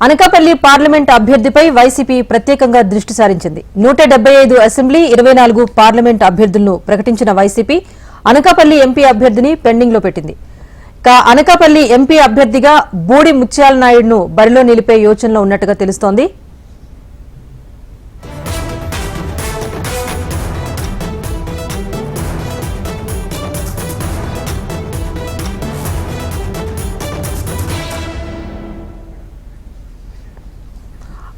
Anakapalli parliament అభ్యర్థిపై YCP ప్రత్యేకంగా దృష్టి సారించింది. 175 అసెంబ్లీ 24 పార్లమెంట్ అభ్యర్థులను ప్రకటించిన వైసీపీ అనకాపల్లి ఎంపీ అభ్యర్థిని పెండింగ్ లో పెట్టింది. అనకాపల్లి ఎంపీ అభ్యర్థిగా బూడి ముత్యాల నాయుడును బరిలో నిలిపే యోచనలో ఉన్నట్టుగా తెలుస్తోంది.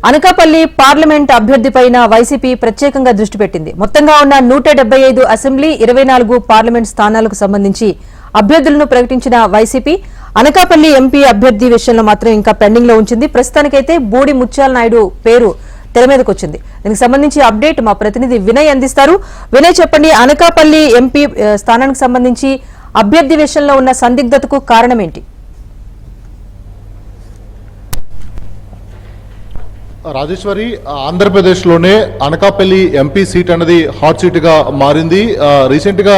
అనకాపల్లి పార్లమెంట్ అభ్యర్థిపైన వైసీపీ ప్రత్యేకంగా దృష్టి పెట్టింది. మొత్తంగా ఉన్న 175 అసెంబ్లీ 24 పార్లమెంట్ స్థానాలకు సంబంధించి అభ్యర్థులను ప్రకటించిన వైసీపీ అనకాపల్లి ఎంపీ అభ్యర్థి విషయంలో మాత్రం ఇంకా పెండింగ్ లో ఉంచింది. ప్రస్తుతానికైతే బూడి ముత్యాల నాయుడు పేరు తెర మీదకు వచ్చింది. దీనికి సంబంధించి అప్డేట్ మా ప్రతినిధి వినయ్ అందిస్తారు. వినయ్, చెప్పండి, అనకాపల్లి ఎంపీ స్థానానికి సంబంధించి అభ్యర్థి విషయంలో ఉన్న సందిగ్ధతకు కారణం ఏంటి? రాజేశ్వరి, ఆంధ్రప్రదేశ్లోనే అనకాపల్లి ఎంపీ సీట్ అనేది హాట్ సీట్గా మారింది. రీసెంట్గా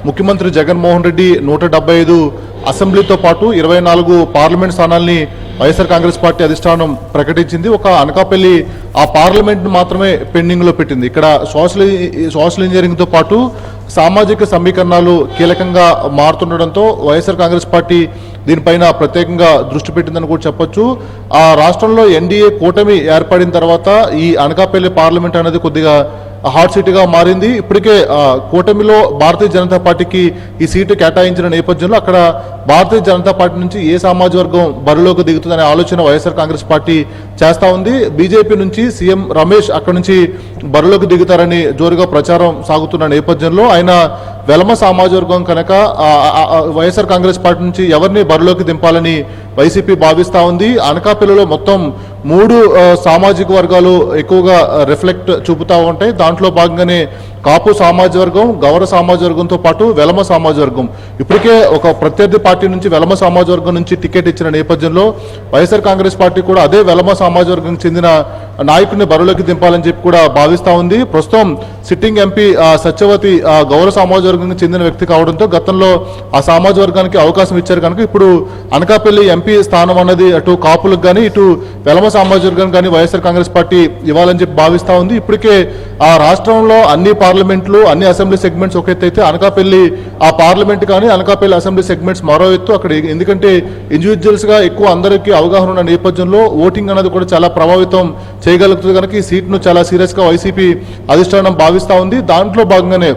ముఖ్యమంత్రి జగన్మోహన్ రెడ్డి 175 అసెంబ్లీతో పాటు 24 పార్లమెంట్ స్థానాల్ని వైఎస్ఆర్ కాంగ్రెస్ పార్టీ అధిష్టానం ప్రకటించింది. ఒక అనకాపల్లి ఆ పార్లమెంట్ మాత్రమే పెండింగ్లో పెట్టింది. ఇక్కడ సోషల్ ఇంజనీరింగ్తో పాటు సామాజిక సమీకరణాలు కీలకంగా మారుతుండడంతో వైఎస్ఆర్ కాంగ్రెస్ పార్టీ దీనిపైన ప్రత్యేకంగా దృష్టి పెట్టిందని కూడా చెప్పొచ్చు. ఆ రాష్ట్రంలో ఎన్డీఏ కూటమి ఏర్పడిన తర్వాత ఈ అనకాపల్లి పార్లమెంట్ అనేది కొద్దిగా హాట్ సీట్గా మారింది. ఇప్పటికే కూటమిలో భారతీయ జనతా పార్టీకి ఈ సీటు కేటాయించిన నేపథ్యంలో అక్కడ భారతీయ జనతా పార్టీ నుంచి ఏ సామాజిక వర్గం బరిలోకి దిగుతుందనే ఆలోచన వైఎస్ఆర్ కాంగ్రెస్ పార్టీ చేస్తా ఉంది. బీజేపీ నుంచి సీఎం రమేష్ అక్కడి నుంచి బరిలోకి దిగుతారని జోరుగా ప్రచారం సాగుతున్న నేపథ్యంలో ఆయన వెలమ సామాజిక వర్గం కనుక వైఎస్ఆర్ కాంగ్రెస్ పార్టీ నుంచి ఎవరిని బరిలోకి దింపాలని వైసీపీ భావిస్తూ ఉంది. అనకాపల్లిలో మొత్తం 3 సామాజిక వర్గాలు ఎక్కువగా రిఫ్లెక్ట్ చూపుతూ ఉంటాయి. దాంట్లో భాగంగానే కాపు సామాజిక వర్గం, గౌర సామాజిక వర్గంతో పాటు వెలమ సామాజిక వర్గం. ఇప్పటికే ఒక ప్రత్యర్థి పార్టీ నుంచి వెలమ సామాజిక వర్గం నుంచి టికెట్ ఇచ్చిన నేపథ్యంలో వైఎస్ఆర్ కాంగ్రెస్ పార్టీ కూడా అదే వెలమ సామాజిక వర్గం చెందిన నాయకుడిని బరిలోకి దింపాలని చెప్పి కూడా భావిస్తూ ఉంది. ప్రస్తుతం సిట్టింగ్ ఎంపీ సత్యవతి గౌర సామాజిక వర్గానికి చెందిన వ్యక్తి కావడంతో గతంలో ఆ సామాజిక వర్గానికి అవకాశం ఇచ్చారు కనుక ఇప్పుడు అనకాపల్లి ఎంపీ స్థానం అన్నది అటు కాపులకు కానీ ఇటు వెలమ సామాజిక వర్గానికి కానీ వైఎస్ఆర్ కాంగ్రెస్ పార్టీ ఇవ్వాలని చెప్పి భావిస్తూ ఉంది. ఇప్పటికే ఆ రాష్ట్రంలో అన్ని పార్లమెంట్లు అన్ని అసెంబ్లీ సెగ్మెంట్స్ ఒక ఎత్తు అయితే అనకాపల్లి ఆ పార్లమెంట్ కానీ అనకాపల్లి అసెంబ్లీ సెగ్మెంట్స్ మరో ఎత్తు. అక్కడ ఎందుకంటే ఇండివిజువల్స్ గా ఎక్కువ అందరికీ అవగాహన ఉన్న నేపథ్యంలో ఓటింగ్ అనేది కూడా చాలా ప్రభావితం చేయగలుగుతుంది కనుక ఈ సీట్ను చాలా సీరియస్ గా వైసీపీ అధిష్టానం భావిస్తూ ఉంది. దాంట్లో భాగంగానే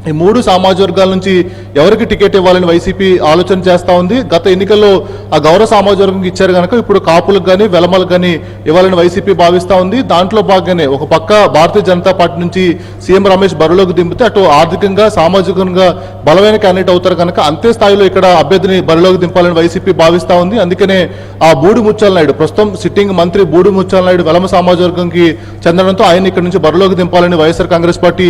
ఈ 3 సామాజిక వర్గాల నుంచి ఎవరికి టికెట్ ఇవ్వాలని వైసీపీ ఆలోచన చేస్తూ ఉంది. గత ఎన్నికల్లో ఆ గౌరవ సామాజిక వర్గంకి ఇచ్చారు కనుక ఇప్పుడు కాపులకు కానీ వెలమలకు కానీ ఇవ్వాలని వైసీపీ భావిస్తూ ఉంది. దాంట్లో భాగంగానే ఒక పక్క భారతీయ జనతా పార్టీ నుంచి సీఎం రమేష్ బరిలోకి దింపితే అటు ఆర్థికంగా సామాజికంగా బలమైన క్యాండిడేట్ అవుతారు కనుక అంతే స్థాయిలో ఇక్కడ అభ్యర్థిని బరిలోకి దింపాలని వైసీపీ భావిస్తూ ఉంది. అందుకనే ఆ బూడి ముత్యాల నాయుడు ప్రస్తుతం సిట్టింగ్ మంత్రి బూడి ముత్యాల నాయుడు వెలమ సామాజిక వర్గంకి చెందడంతో ఆయన ఇక్కడ నుంచి బరిలోకి దింపాలని వైఎస్ఆర్ కాంగ్రెస్ పార్టీ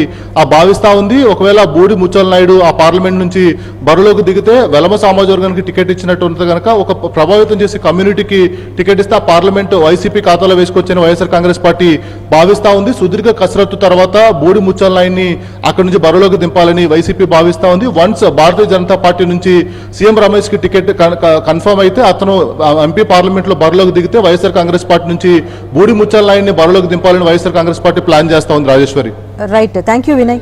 భావిస్తూ ఉంది. ఒకవేళ బూడి ముత్యాల నాయుడు ఆ పార్లమెంట్ నుంచి బరిలోకి దిగితే వెలమ సామాజిక వర్గానికి టికెట్ ఇచ్చినట్టు ఉంటుంది కనుక ఒక ప్రభావితం చేసి కమ్యూనిటీకి టికెట్ ఇస్తే ఆ పార్లమెంట్ వైసీపీ ఖాతాలో వేసుకొచ్చని వైఎస్ఆర్ కాంగ్రెస్ పార్టీ భావిస్తూ ఉంది. సుదీర్ఘ కసరత్తు తర్వాత బూడి ముత్యాల నాయుడిని అక్కడి నుంచి బరిలోకి దింపాలని వైసీపీ భావిస్తూ ఉంది. వన్స్ భారతీయ జనతా పార్టీ నుంచి సీఎం రమేష్ కి టికెట్ కన్ఫర్మ్ అయితే అతను ఎంపీ పార్లమెంట్ లో బరిలోకి దిగితే వైఎస్ఆర్ కాంగ్రెస్ పార్టీ నుంచి బూడి ముత్యాల నాయుడిని బరిలోకి దింపాలని వైఎస్ఆర్ కాంగ్రెస్ పార్టీ ప్లాన్ చేస్తా ఉంది. Rajeshwari, right, thank you Vinay.